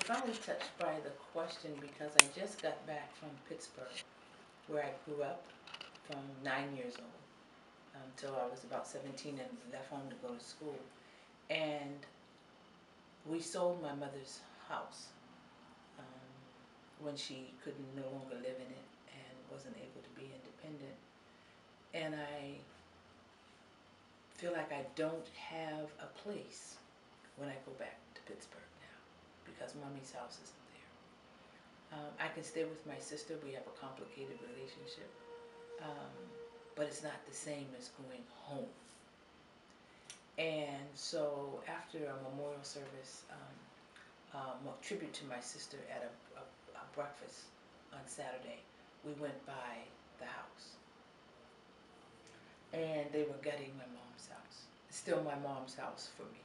finally touched by the question because I just got back from Pittsburgh, where I grew up from 9 years old until I was about 17 and left home to go to school. And we sold my mother's house when she could no longer live in it and wasn't able to be independent. And I feel like I don't have a place when I go back to Pittsburgh now because Mommy's house isn't there. I can stay with my sister. We have a complicated relationship, but it's not the same as going home. And so after a memorial service, a tribute to my sister at a breakfast on Saturday, we went by the house. And they were gutting my mom's house. It's still my mom's house for me.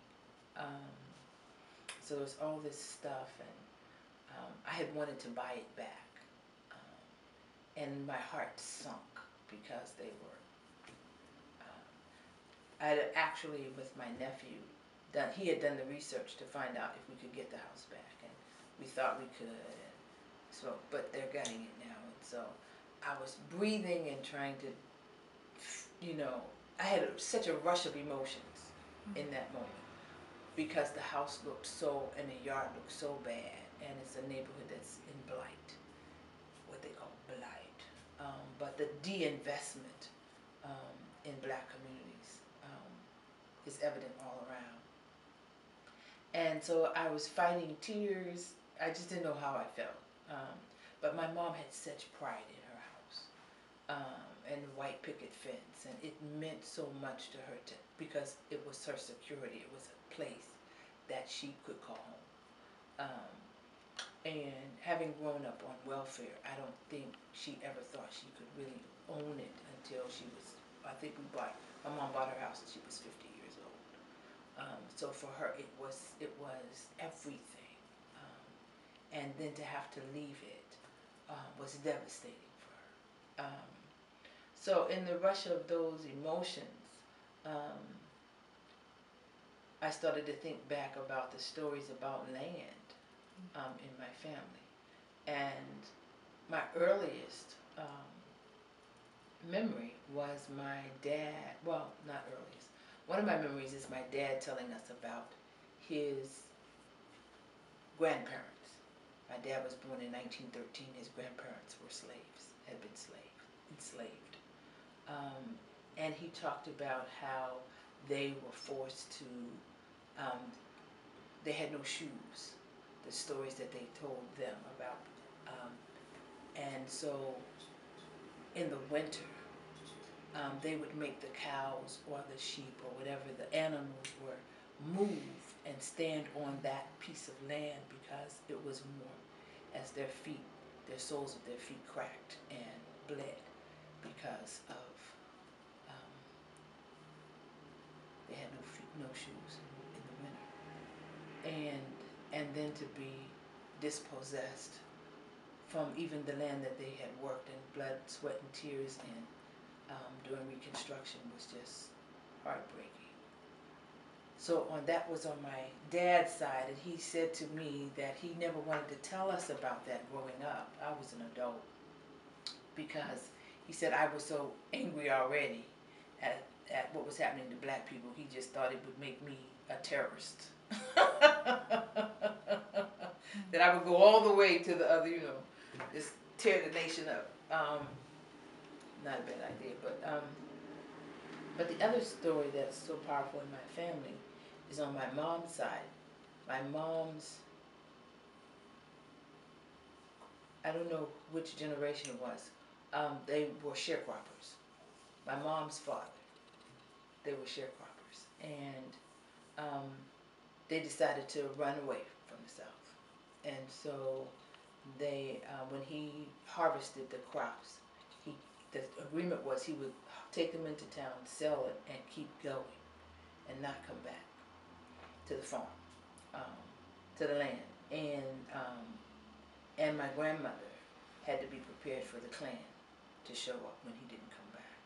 So there's all this stuff, and I had wanted to buy it back. And my heart sunk because they were I had actually, with my nephew, he had done the research to find out if we could get the house back, and we thought we could, and so, but they're gutting it now, and so I was breathing and trying to, I had such a rush of emotions in that moment, because the house looked so, and the yard looked so bad, and it's a neighborhood that's in blight, what they call blight, but the de-investment in black communities is evident all around. And so I was fighting tears. I just didn't know how I felt. But my mom had such pride in her house, and the white picket fence, and it meant so much to her because it was her security. It was a place that she could call home. And having grown up on welfare, I don't think she ever thought she could really own it until she was, I think my mom bought her house when she was 50 years old. So for her, it was everything. And then to have to leave it was devastating for her. So in the rush of those emotions, I started to think back about the stories about land in my family. And my earliest memory was my dad, well, not earliest. One of my memories is my dad telling us about his grandparents. My dad was born in 1913. His grandparents were slaves, had been enslaved. And he talked about how they were forced to, they had no shoes, the stories that they told them about. And so in the winter, they would make the cows or the sheep or whatever the animals were move and stand on that piece of land because it was warm, as their soles of their feet cracked and bled because of they had no shoes in the winter, and then to be dispossessed from even the land that they had worked in blood, sweat, and tears in during Reconstruction was just heartbreaking. So that was on my dad's side, and he said to me that he never wanted to tell us about that growing up. I was an adult, because he said I was so angry already at what was happening to black people. He just thought it would make me a terrorist. That I would go all the way to the other, just tear the nation up. Not a bad idea, but the other story that's so powerful in my family is on my mom's side. My mom's, I don't know which generation it was, they were sharecroppers. My mom's father, they were sharecroppers, and they decided to run away from the South. And so they, when he harvested the crops, the agreement was he would take them into town, sell it, and keep going, and not come back to the farm, to the land. And my grandmother had to be prepared for the Klan to show up when he didn't come back.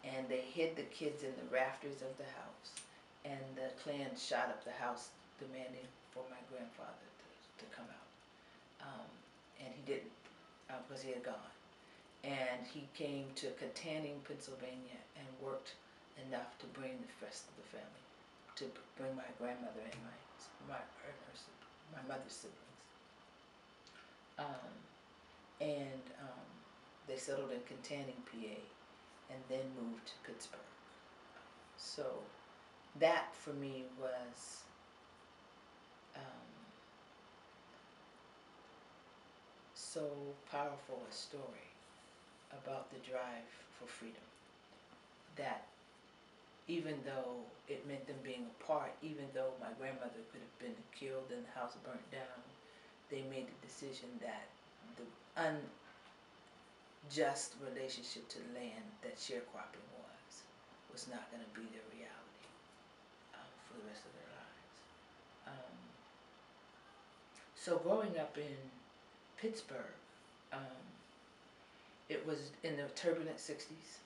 And they hid the kids in the rafters of the house, and the Klan shot up the house demanding for my grandfather to come out. and he didn't because he had gone. And he came to Katanning, Pennsylvania, and worked enough to bring the rest of the family, to bring my grandmother and my mother's siblings. And they settled in Katanning, PA, and then moved to Pittsburgh. So that for me was so powerful a story about the drive for freedom, that even though it meant them being apart, even though my grandmother could have been killed and the house burnt down, they made the decision that the unjust relationship to the land that sharecropping was not going to be their reality for the rest of their lives. So growing up in Pittsburgh, it was in the turbulent 60s,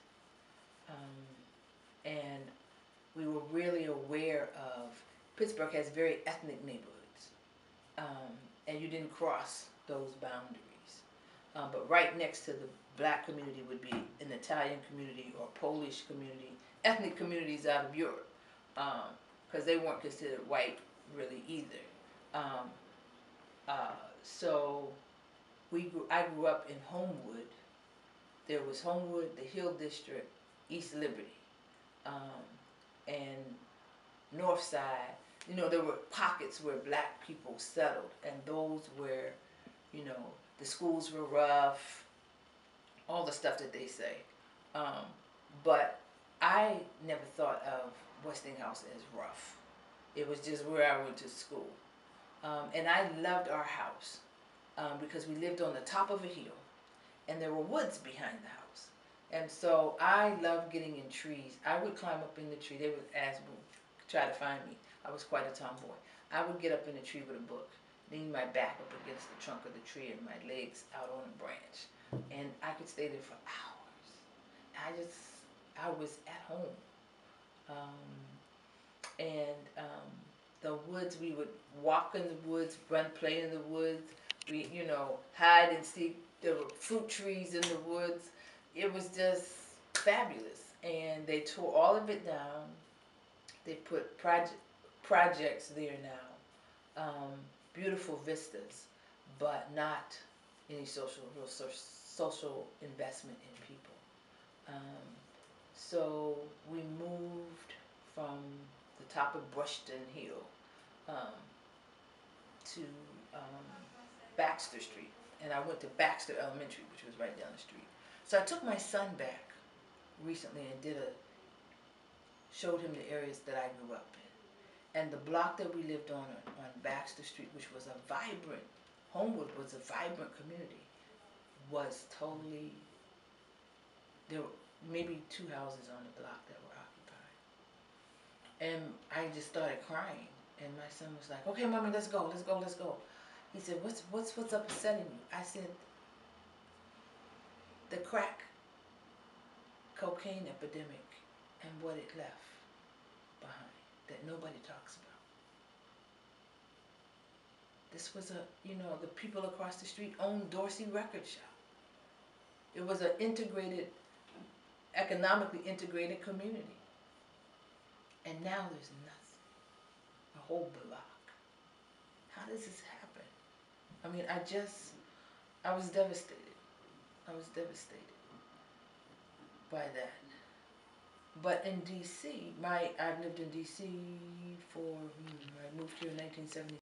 and we were really aware of, Pittsburgh has very ethnic neighborhoods, and you didn't cross those boundaries. But right next to the black community would be an Italian community or Polish community, ethnic communities out of Europe, because they weren't considered white really either. So I grew up in Homewood. There was Homewood, the Hill District, East Liberty, and North Side. You know, there were pockets where black people settled, and those where, you know, the schools were rough, all the stuff that they say. But I never thought of Westinghouse as rough. It was just where I went to school. And I loved our house because we lived on the top of a hill, and there were woods behind the house. And so I loved getting in trees. I would climb up in the tree. They would try to find me. I was quite a tomboy. I would get up in the tree with a book, lean my back up against the trunk of the tree and my legs out on a branch. And I could stay there for hours. I was at home. The woods, we would walk in the woods, play in the woods. We, you know, hide and seek. There were fruit trees in the woods. It was just fabulous. And they tore all of it down. They put projects there now. Beautiful vistas, but not any social investment in people. So we moved from the top of Brushton Hill to Baxter Street, and I went to Baxter Elementary, which was right down the street. So I took my son back recently and showed him the areas that I grew up in. And the block that we lived on Baxter Street, which was a vibrant, Homewood was a vibrant community, was totally, there were maybe 2 houses on the block that were occupied. And I just started crying, and my son was like, "Okay, mommy, let's go. He said, what's upsetting you?" I said, "The crack cocaine epidemic and what it left behind that nobody talks about. This was the people across the street owned Dorsey Record Shop. It was an economically integrated community. And now there's nothing. A whole block. How does this happen?" I mean, I was devastated. I was devastated by that. But in D.C., I lived in D.C. I moved here in 1970.